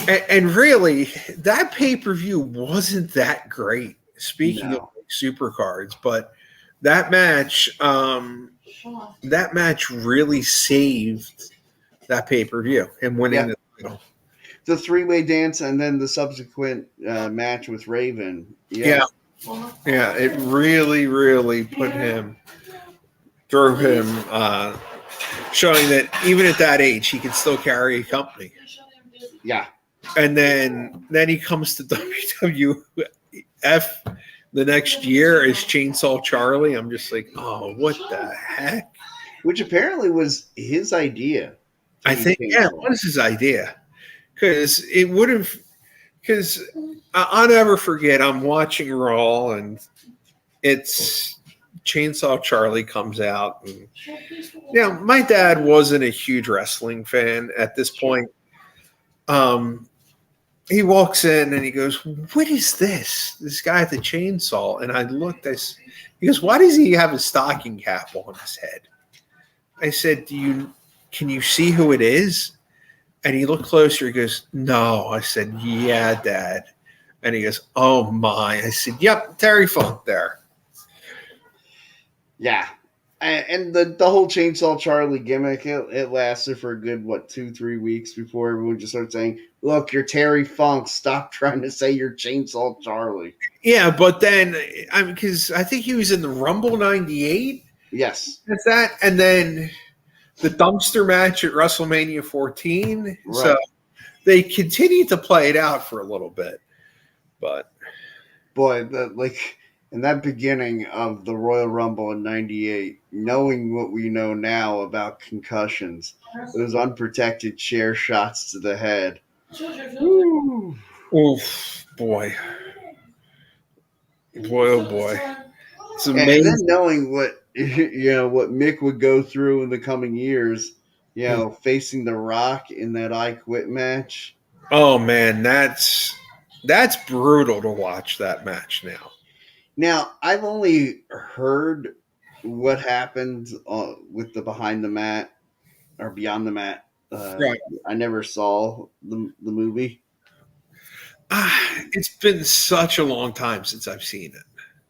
And really, that pay-per-view wasn't that great. Speaking of super cards, but that match really saved that pay-per-view and winning the title. The three-way dance and then the subsequent match with Raven. Yeah, it really, really threw him, showing that even at that age, he could still carry a company. Yeah. And then he comes to WWF the next year as Chainsaw Charlie. I'm just like, oh, what the heck? Which apparently was his idea. I think, it was his idea. Because I'll never forget, I'm watching Raw and it's Chainsaw Charlie comes out. And, my dad wasn't a huge wrestling fan at this point. He walks in and he goes, what is this? This guy at the chainsaw. And I looked, he goes, why does he have a stocking cap on his head? I said, can you see who it is? And he looked closer. He goes, no. I said, yeah, Dad. And he goes, oh my. I said, yep, Terry Funk there. Yeah. And the whole Chainsaw Charlie gimmick, it lasted for a good, 2-3 weeks before everyone just started saying, look, you're Terry Funk. Stop trying to say you're Chainsaw Charlie. Yeah, but then, because I think he was in the Rumble 98. Yes. That's that. And then the dumpster match at WrestleMania 14. Right. So they continued to play it out for a little bit. But boy, in that beginning of the Royal Rumble in 98, knowing what we know now about concussions, those unprotected chair shots to the head. Woo. Oof, boy. Boy, oh boy. It's amazing. And then knowing what Mick would go through in the coming years, facing The Rock in that I Quit match. Oh man, that's brutal to watch that match now. Now, I've only heard what happened with the behind the mat or beyond the mat. Right. I never saw the movie. It's been such a long time since I've seen it.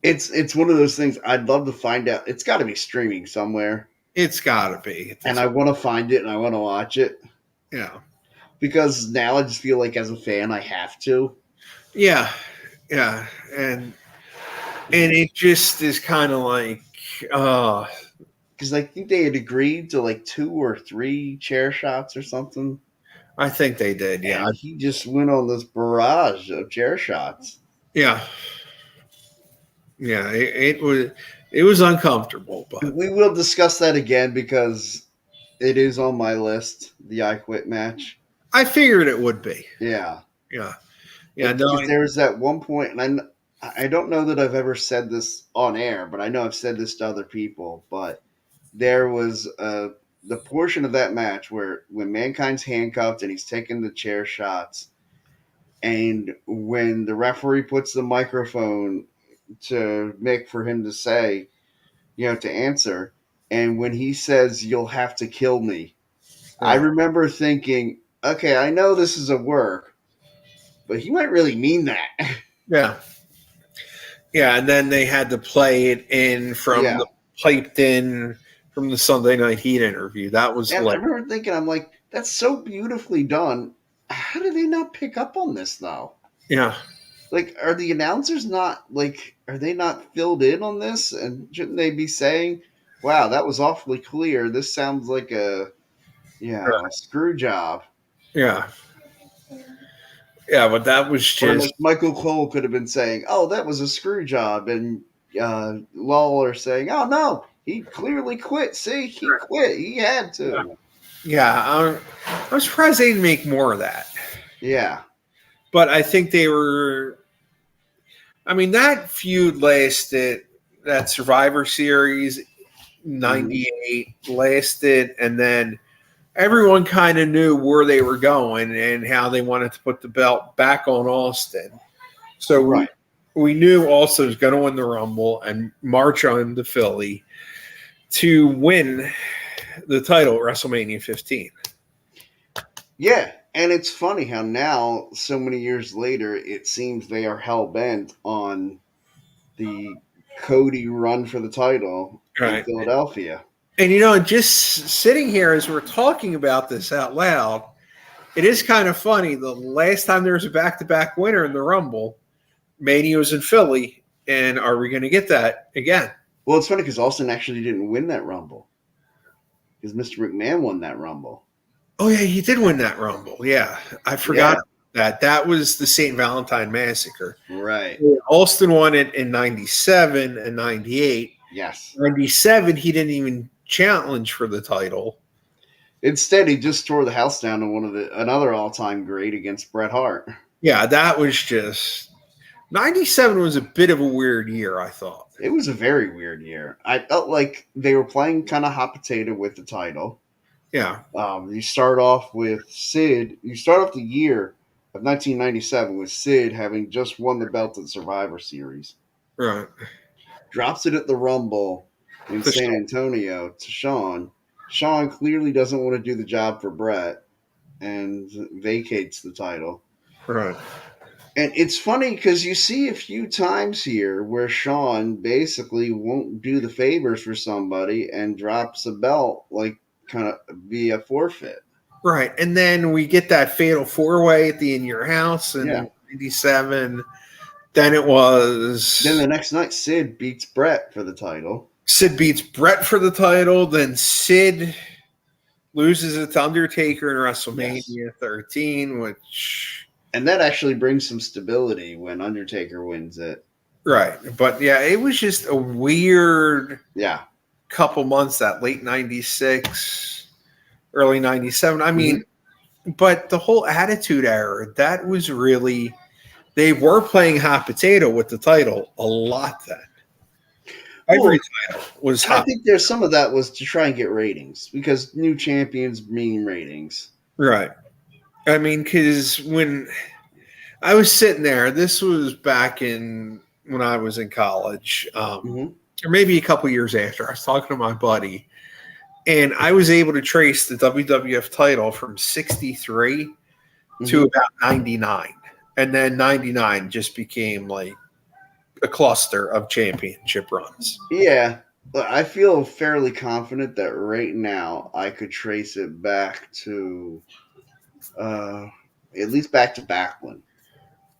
It's one of those things I'd love to find out. It's got to be streaming somewhere. It's got to be. And I want to find it and I want to watch it. Yeah. Because now I just feel like as a fan, I have to. Yeah. Yeah. And it just is kind of like, because I think they had agreed to 2 or 3 chair shots or something. I think they did, yeah. And he just went on this barrage of chair shots. Yeah. Yeah, it was uncomfortable, but we will discuss that again because it is on my list, the I Quit match. I figured it would be. Yeah. Yeah. Yeah, there was that one point, and I don't know that I've ever said this on air, but I know I've said this to other people, but there was the portion of that match where when Mankind's handcuffed and he's taking the chair shots, and when the referee puts the microphone to Mick for him to say, to answer, and when he says, you'll have to kill me, I remember thinking, okay, I know this is a work, but he might really mean that. Yeah. Yeah, and then they had to play it in from piped in from the Sunday Night Heat interview. That was I remember thinking, I'm like, that's so beautifully done. How do they not pick up on this, though? Yeah. Are the announcers not, are they not filled in on this? And shouldn't they be saying, wow, that was awfully clear. This sounds like a screw job. Yeah. Yeah, but that was just... Michael Cole could have been saying, oh, that was a screw job. And Lawler saying, oh, no, he clearly quit. See, he quit. He had to. Yeah, I'm surprised they didn't make more of that. Yeah. But I think they were... I mean, that feud lasted, that Survivor Series, 98 lasted, and then everyone kind of knew where they were going and how they wanted to put the belt back on Austin. So we knew Austin was going to win the Rumble and march on to Philly to win the title at WrestleMania 15. Yeah, And it's funny how now, so many years later, it seems they are hell bent on the Cody run for the title in Right. Philadelphia. And just sitting here as we're talking about this out loud, it is kind of funny. The last time there was a back-to-back winner in the Rumble, Mania was in Philly, and are we going to get that again? Well, it's funny because Austin actually didn't win that Rumble because Mr. McMahon won that Rumble. Oh, yeah, he did win that Rumble. Yeah, I forgot that. That was the St. Valentine Massacre. Right. Austin won it in 97 and 98. Yes. 97, he didn't even challenge for the title. Instead, he just tore the house down on another all-time great against Bret Hart. Yeah, that was just... 97 was a bit of a weird year, I thought. It was a very weird year. I felt like they were playing kind of hot potato with the title. Yeah. You start off with Sid. You start off the year of 1997 with Sid having just won the belt at Survivor Series. Right. Drops it at the Rumble in San Antonio to Shawn. Shawn clearly doesn't want to do the job for Bret and vacates the title. Right. And it's funny because you see a few times here where Shawn basically won't do the favors for somebody and drops a belt like kind of via forfeit. Right. And then we get that fatal four-way at the In Your House in 97. Then it was... Then the next night, Sid beats Bret for the title. Sid beats Bret for the title. Then Sid loses it to Undertaker in WrestleMania 13, which... And that actually brings some stability when Undertaker wins it. Right. But, yeah, it was just a weird couple months, that late 96, early 97. I mean, but the whole Attitude Era, that was really... They were playing hot potato with the title a lot then. Every title was hot. I think there's some of that was to try and get ratings because new champions mean ratings. Right. I mean, because when I was sitting there, this was back when I was in college, or maybe a couple years after. I was talking to my buddy, and I was able to trace the WWF title from 63 to about 99. And then 99 just became like a cluster of championship runs. Yeah. I feel fairly confident that right now I could trace it back to at least back to Backlund.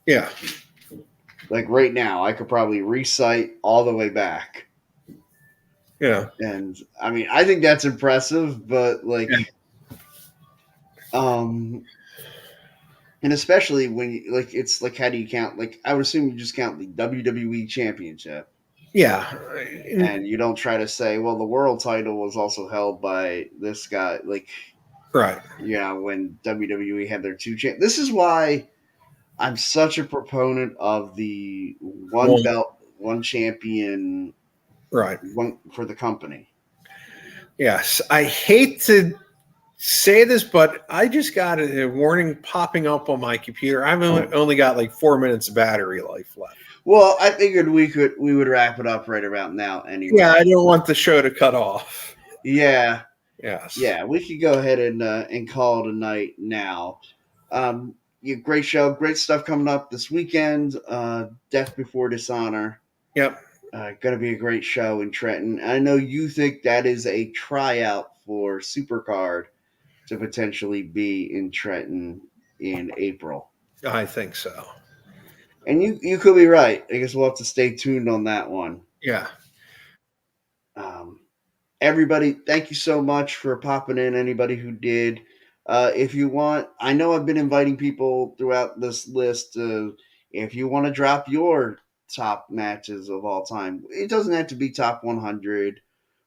Yeah. Like right now, I could probably recite all the way back. Yeah. And I mean, I think that's impressive, but like, and especially when you, like, it's like, how do you count? Like, I would assume you just count the WWE Championship. Yeah. And you don't try to say, well, the world title was also held by this guy. Like, right. Yeah, when WWE had their two champions. This is why I'm such a proponent of the one belt, one champion, right? One for the company. Yes, I hate to say this, but I just got a warning popping up on my computer. I've only got like 4 minutes of battery life left. Well, I figured we would wrap it up right about now anyway. Yeah, I don't want the show to cut off. Yeah. Yes. Yeah, we could go ahead and call it a night now. Great show, great stuff coming up this weekend. Death Before Dishonor. Yep. Going to be a great show in Trenton. I know you think that is a tryout for Supercard to potentially be in Trenton in April. I think so. And you could be right. I guess we'll have to stay tuned on that one. Yeah. Everybody, thank you so much for popping in. Anybody who did. If you want, I know I've been inviting people throughout this list. If you want to drop your top matches of all time, it doesn't have to be top 100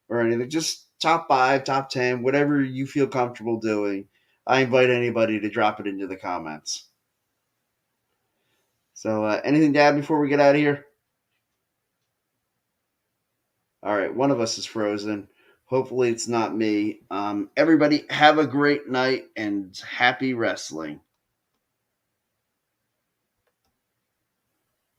or anything. Just top 5, top 10, whatever you feel comfortable doing. I invite anybody to drop it into the comments. So anything to add before we get out of here? All right, one of us is frozen. Hopefully it's not me. Everybody have a great night and happy wrestling.